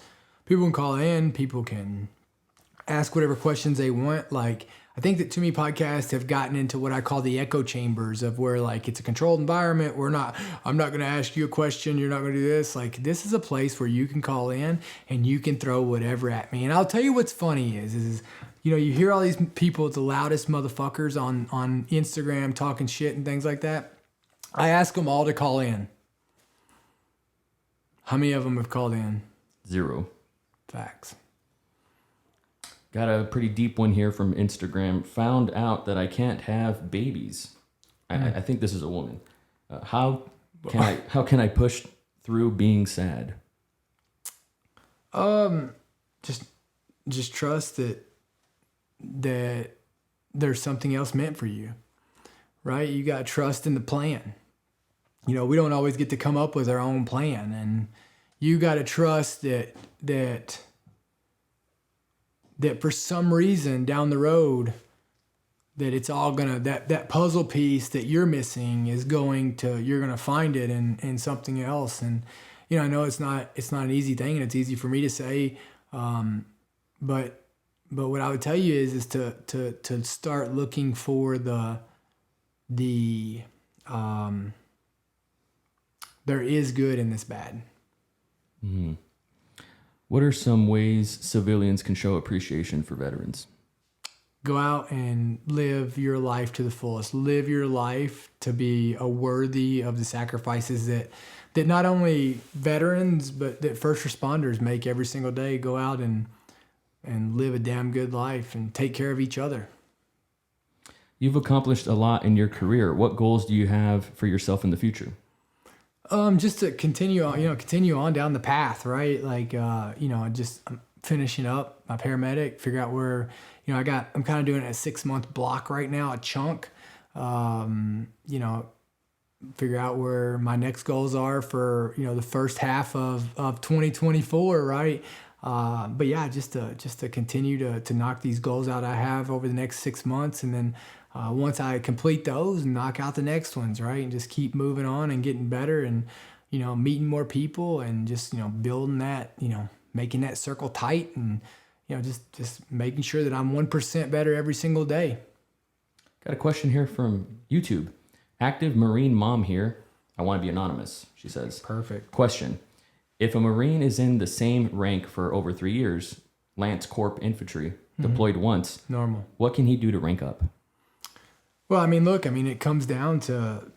people can call in, people can ask whatever questions they want. Like, I think that too many podcasts have gotten into what I call the echo chambers of where like it's a controlled environment. I'm not going to ask you a question. You're not going to do this. Like, this is a place where you can call in and you can throw whatever at me. And I'll tell you what's funny is, you know, you hear all these people, the loudest motherfuckers on Instagram talking shit and things like that. I ask them all to call in. How many of them have called in? 0. Facts. Got a pretty deep one here from Instagram. Found out that I can't have babies. I think this is a woman. How can I push through being sad? Just trust that there's something else meant for you, right? You got to trust in the plan. You know, we don't always get to come up with our own plan, and you got to trust that for some reason down the road that it's all gonna, that puzzle piece that you're missing is you're gonna find it in something else. And, you know, I know it's not an easy thing, and it's easy for me to say, but what I would tell you is to start looking for there is good in this bad. What are some ways civilians can show appreciation for veterans? Go out and live your life to the fullest. Live your life to be a worthy of the sacrifices that not only veterans, but that first responders make every single day. Go out and live a damn good life and take care of each other. You've accomplished a lot in your career. What goals do you have for yourself in the future? Just to continue on down the path, right? Like, just I'm finishing up my paramedic, figure out where, I'm kind of doing a 6-month block right now, a chunk, figure out where my next goals are for, the first half of 2024, right? But yeah, just to continue to knock these goals out I have over the next 6 months. And then once I complete those, knock out the next ones, right? And just keep moving on and getting better and, meeting more people and just, building that, making that circle tight and, just making sure that I'm 1% better every single day. Got a question here from YouTube. Active Marine mom here. I want to be anonymous, she says. Perfect. Question. If a Marine is in the same rank for over 3 years, Lance Corp Infantry, deployed once, Normal. what can he do to rank up? Well, it comes down to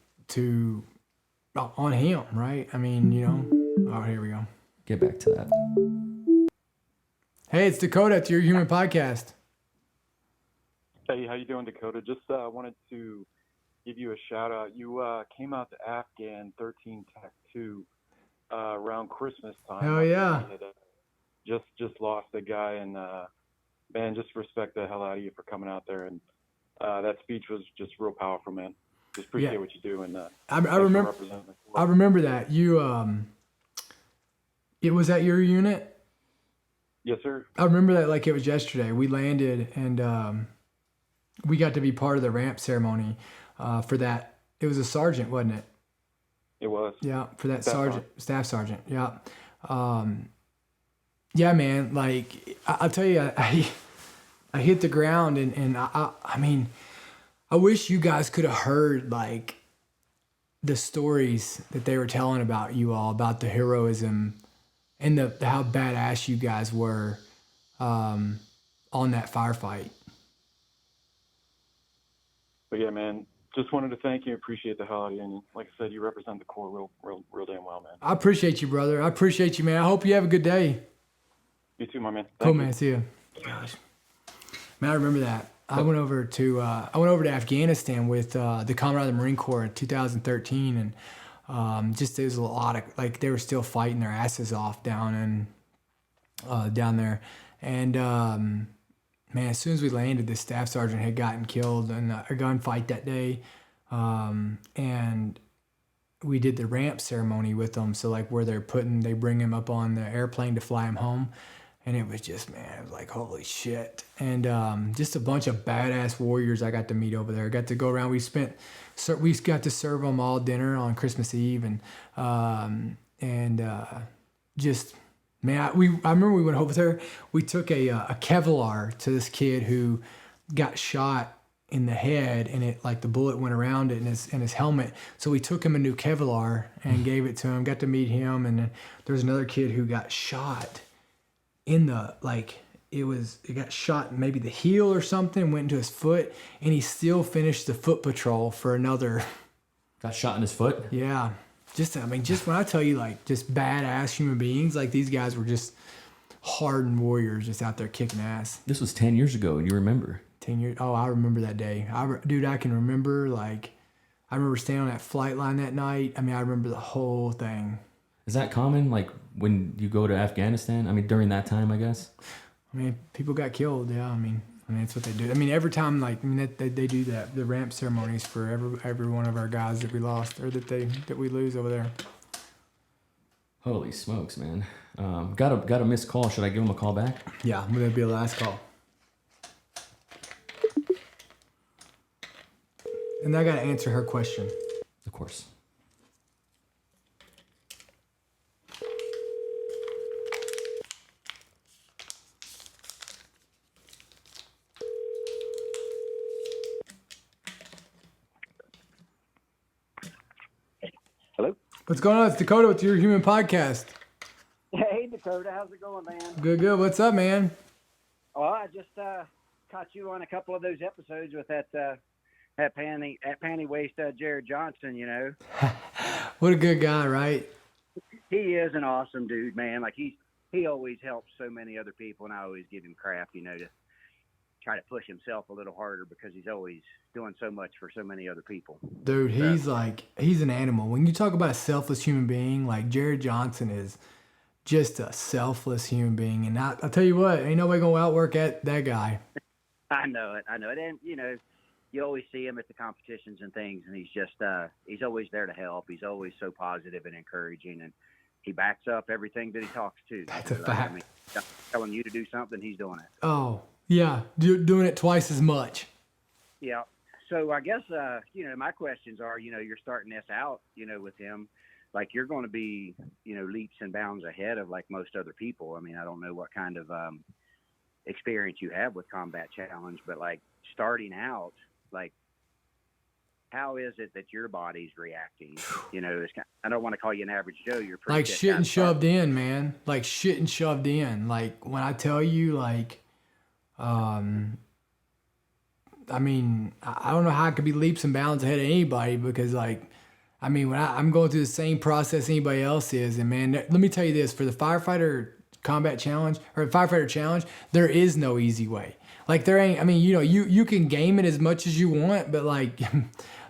on him, right? oh, here we go. Get back to that. Hey, it's Dakota. It's Your Human Podcast. Hey, how you doing, Dakota? Just wanted to give you a shout out. You came out to Afghan 13 Tech 2 around Christmas time. Hell yeah. Just lost a guy, and man, just respect the hell out of you for coming out there. And that speech was just real powerful, man. Just appreciate what you do. And I remember that. You it was at your unit? Yes, sir. I remember that like it was yesterday. We landed and we got to be part of the ramp ceremony for that. It was a sergeant, wasn't it? It was. Yeah, for that staff sergeant. Yeah. Yeah, man. Like I'll tell you, I hit the ground and I wish you guys could have heard like the stories that they were telling about you all, about the heroism and how badass you guys were on that firefight. But yeah, man, just wanted to thank you. Appreciate the hell out of you. And like I said, you represent the Corps real damn well, man. I appreciate you, brother. I appreciate you, man. I hope you have a good day. You too, my man. Cool, man. See you. Gosh, man, I remember that. I went over to Afghanistan with the Comrade of the Marine Corps in 2013, and just there was a lot of like they were still fighting their asses off down there, and man, as soon as we landed, the staff sergeant had gotten killed in a gunfight that day, and we did the ramp ceremony with them. So like where they bring him up on the airplane to fly him home. And it was just, man, it was like, holy shit. And just a bunch of badass warriors I got to meet over there. I got to go around. We got to serve them all dinner on Christmas Eve. And just, man, I remember we went over there. We took a Kevlar to this kid who got shot in the head, and it like the bullet went around it in his helmet. So we took him a new Kevlar and gave it to him. Got to meet him. And then there was another kid who got shot in the, like, it got shot in maybe the heel or something, went into his foot, and he still finished the foot patrol for another. Got shot in his foot? Yeah. Just when I tell you, like, just badass human beings, like, these guys were just hardened warriors just out there kicking ass. This was 10 years ago, and you remember. 10 years. Oh, I remember that day. Dude, I can remember, like, I remember staying on that flight line that night. I rember the whole thing. Is that common, like, when you go to Afghanistan? During that time, I guess? People got killed, yeah. That's what they do. Every time, like, they do that, the ramp ceremonies for every one of our guys that we lost or that we lose over there. Holy smokes, man. Got a missed call. Should I give him a call back? Yeah, that'll be the last call. And I got to answer her question. Of course. Hello? What's going on? It's Dakota with Your Human Podcast. Hey, Dakota, how's it going, man? Good. What's up, man? Oh, I just caught you on a couple of those episodes with that panty waist Jared Johnson. You know, What a good guy, right? he is an awesome dude, man. Like he always helps so many other people, and I always give him crap, you know, to try to push himself a little harder because he's always doing so much for so many other people. Dude, he's an animal. When you talk about a selfless human being, like Jared Johnson is just a selfless human being. And I'll tell you what, ain't nobody going to outwork that guy. I know it. And, you know, you always see him at the competitions and things, and he's just, he's always there to help. He's always so positive and encouraging, and he backs up everything that he talks to. That's a fact. I mean, telling you to do something, he's doing it. Oh, yeah, doing it twice as much. Yeah. So I guess, you know, my questions are, you know, you're starting this out, you know, with him. Like, you're going to be, you know, leaps and bounds ahead of, like, most other people. I mean, I don't know what kind of experience you have with Combat Challenge, but, like, starting out, like, how is it that your body's reacting? You know, it's kind of, I don't want to call you an average Joe. You're pretty Like shit and shoved in, man. Like shit and shoved in. Like when I tell you, like, I mean, I don't know how I could be leaps and bounds ahead of anybody because, like, I mean, when I'm going through the same process anybody else is, and man, let me tell you this: for the firefighter combat challenge or firefighter challenge, there is no easy way. Like there ain't. I mean, you know, you can game it as much as you want, but like.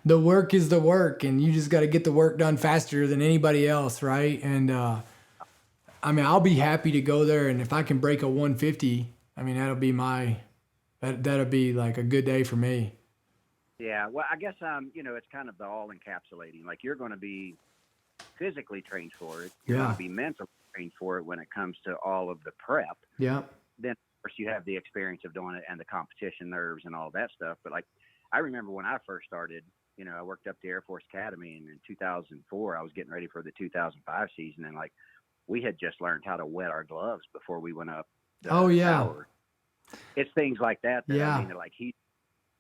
The work is the work, and you just got to get the work done faster than anybody else, right? And I mean, I'll be happy to go there, and if I can break a 150, I mean, that'll be that'll be like a good day for me. Yeah, well, I guess you know, it's kind of the all encapsulating. Like you're going to be physically trained for it. You're going to be mentally trained for it when it comes to all of the prep. Yeah. Then of course you have the experience of doing it and the competition nerves and all that stuff. But like, I remember when I first started. You know, I worked up the Air Force Academy, and in 2004, I was getting ready for the 2005 season, and like we had just learned how to wet our gloves before we went up. Tower. It's things like that. I mean, like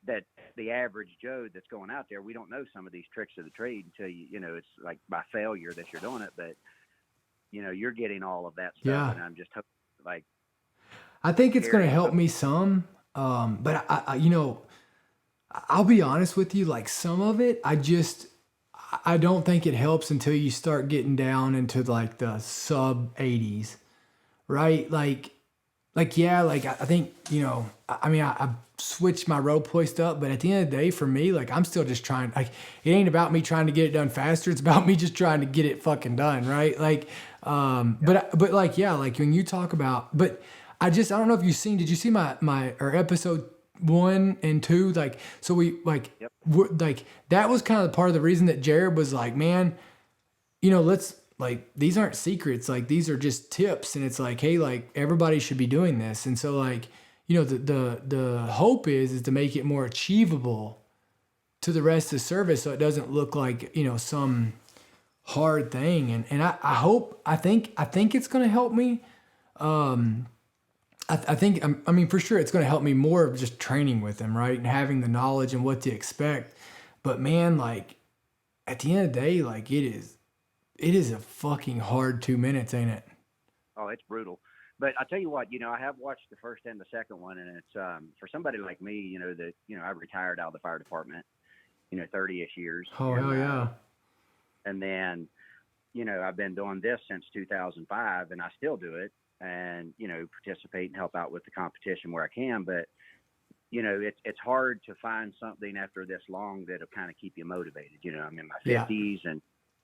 that the average Joe that's going out there, we don't know some of these tricks of the trade until you know it's like by failure that you're doing it. But you know, you're getting all of that stuff, and I'm just hoping, like, I think it's going to help me some, but I you know. I'll be honest with you, like some of it, I don't think it helps until you start getting down into like the sub 80s, right? Like yeah, like I think, you know, I mean, I switched my rope hoist up, but at the end of the day, for me, like I'm still just trying, like it ain't about me trying to get it done faster. It's about me just trying to get it fucking done, right? Like, but like, yeah, like when you talk about, but I don't know if did you see my episode 1 and 2, like, so we like, like that was kind of part of the reason that Jared was like, man, you know, let's like, these aren't secrets, like these are just tips, and it's like, hey, like everybody should be doing this. And so like, you know, the hope is to make it more achievable to the rest of the service, so it doesn't look like, you know, some hard thing. And I think it's going to help me. I think, I mean, for sure, it's going to help me more of just training with them, right? And having the knowledge and what to expect. But man, like at the end of the day, like it is a fucking hard 2 minutes, ain't it? Oh, it's brutal. But I tell you what, you know, I have watched the first and the second one, and it's for somebody like me, you know, that, you know, I retired out of the fire department, you know, 30-ish years. Oh, hell yeah. And then, you know, I've been doing this since 2005, and I still do it. And, you know, participate and help out with the competition where I can. But, you know, it's hard to find something after this long that'll kind of keep you motivated. You know, I'm in my 50s.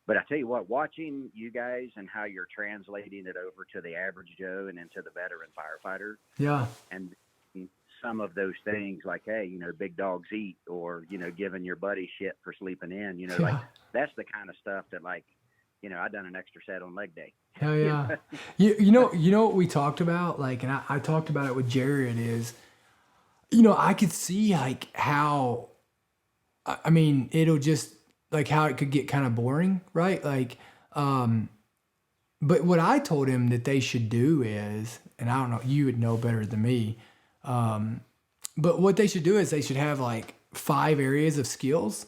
But I tell you what, watching you guys and how you're translating it over to the average Joe and into the veteran firefighter. Yeah. And some of those things like, hey, you know, big dogs eat, or, you know, giving your buddy shit for sleeping in, you know, like that's the kind of stuff that, like, you know, I done an extra set on leg day. Hell yeah. you know what we talked about? Like, and I talked about it with Jared is, you know, I could see like how, I mean, it'll just like how it could get kind of boring, right? Like, but what I told him that they should do is, and I don't know, you would know better than me. But what they should do is they should have like 5 areas of skills.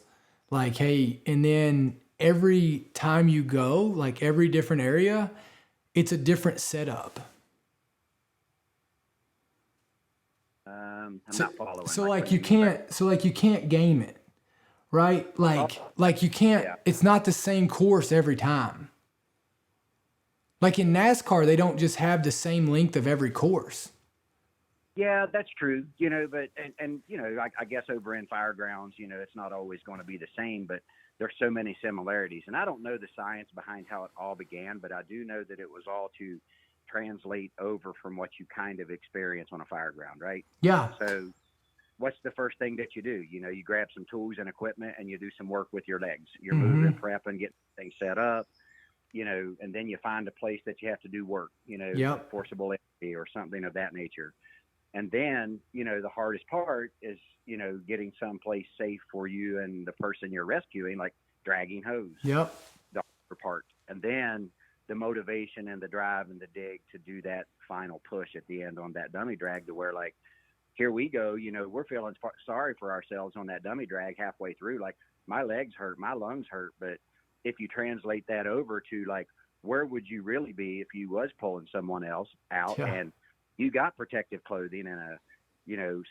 Like, hey, and then every time you go, like every different area, it's a different setup. I'm not following. So like you can't game it, right? Like you can't, Yeah. it's not the same course every time. Like in NASCAR, they don't just have the same length of every course. Yeah, that's true. But I guess over in Firegrounds, it's not always going to be the same, but there's so many similarities. And I don't know the science behind how it all began, but I do know that it was all to translate over from what you kind of experience on a fireground, right? Yeah. So what's the first thing that you do? You grab some tools and equipment and you do some work with your legs. You're moving, prepping, getting things set up, and then you find a place that you have to do work, forcible entry or something of that nature. And then, the hardest part is, getting someplace safe for you and the person you're rescuing, like dragging hose. Yep. The harder part. And then the motivation and the drive and the dig to do that final push at the end on that dummy drag, to where, like, here we go, we're feeling sorry for ourselves on that dummy drag halfway through. Like, my legs hurt, my lungs hurt. But if you translate that over to, like, where would you really be if you was pulling someone else out and you got protective clothing in a,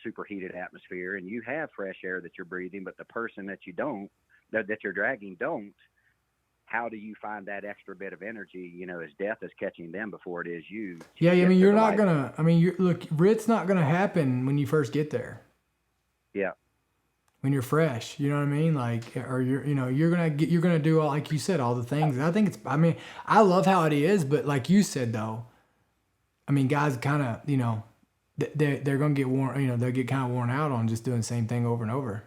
superheated atmosphere, and you have fresh air that you're breathing, but the person that you don't, that you're dragging don't, how do you find that extra bit of energy, as death is catching them before it is you? Yeah, I mean, you're not going to, I mean, look, RIT's not going to happen when you first get there. Yeah. When you're fresh, you know what I mean? Like, or you're going to do all, like you said, all the things. And I think I love how it is, but like you said, though, I mean, guys kind of, they're going to get worn, they'll get kind of worn out on just doing the same thing over and over.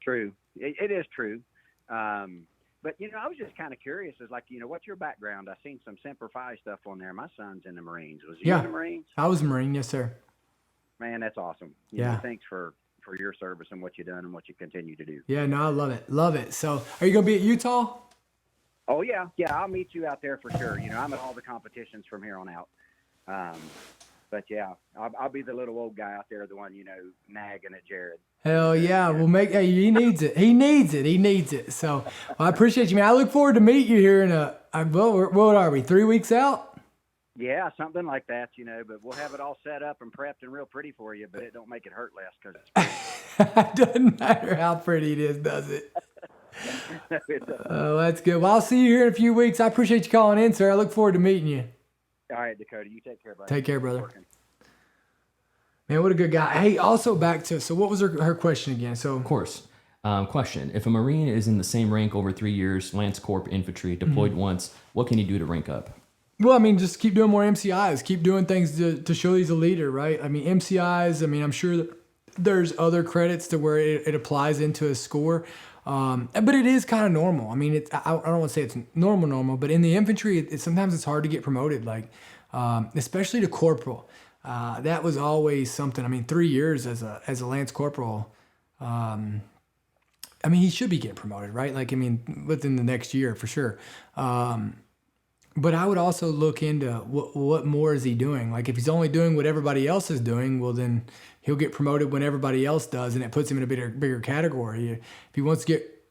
True. It is true. But, I was just kind of curious, is like, what's your background? I've seen some Semper Fi stuff on there. My son's in the Marines. Was he in the Marines? I was a Marine. Yes, sir. Man, that's awesome. Thanks for your service and what you've done and what you continue to do. Yeah, no, I love it. Love it. So are you going to be at Utah? Oh, yeah. Yeah, I'll meet you out there for sure. I'm at all the competitions from here on out. But yeah, I'll be the little old guy out there, the one, nagging at Jared. Hell yeah. Well, he needs it. He needs it. So I appreciate you, man. I look forward to meet you here in what are we, 3 weeks out? Yeah, something like that, but we'll have it all set up and prepped and real pretty for you, but it don't make it hurt less because it's pretty. It doesn't matter how pretty it is, does it? No, it doesn't. Oh, that's good. Well, I'll see you here in a few weeks. I appreciate you calling in, sir. I look forward to meeting you. All right, Dakota, you take care, buddy. Take care, brother. Man, what a good guy. Hey, also back to, so what was her question again? So, of course. Question. If a Marine is in the same rank over 3 years, Lance Corp infantry, deployed once, what can you do to rank up? Well, I mean, just keep doing more MCIs. Keep doing things to show he's a leader, right? I mean, MCIs, I'm sure that there's other credits to where it applies into a score. But it is kind of normal. I mean, I don't want to say it's normal, but in the infantry, sometimes it's hard to get promoted, like, especially to corporal. That was always something. 3 years as a Lance Corporal, he should be getting promoted, right? Like, within the next year for sure. But I would also look into what more is he doing? Like, if he's only doing what everybody else is doing, well, then he'll get promoted when everybody else does, and it puts him in a bigger category. If he wants to get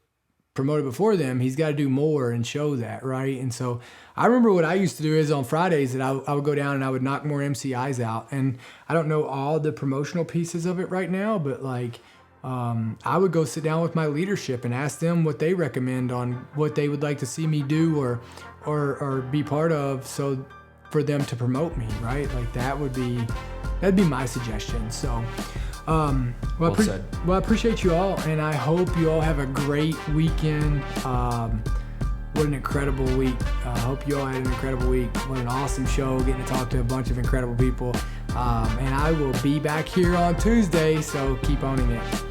promoted before them, he's got to do more and show that, right? And so I remember what I used to do is on Fridays that I would go down and I would knock more MCIs out. And I don't know all the promotional pieces of it right now, but like I would go sit down with my leadership and ask them what they recommend on what they would like to see me do or be part of, so for them to promote me, right? Like that'd be my suggestion. So well, I appreciate you all, and I hope you all have a great weekend. What an incredible week. I hope you all had an incredible week. What an awesome show, getting to talk to a bunch of incredible people. And I will be back here on Tuesday, so keep owning it.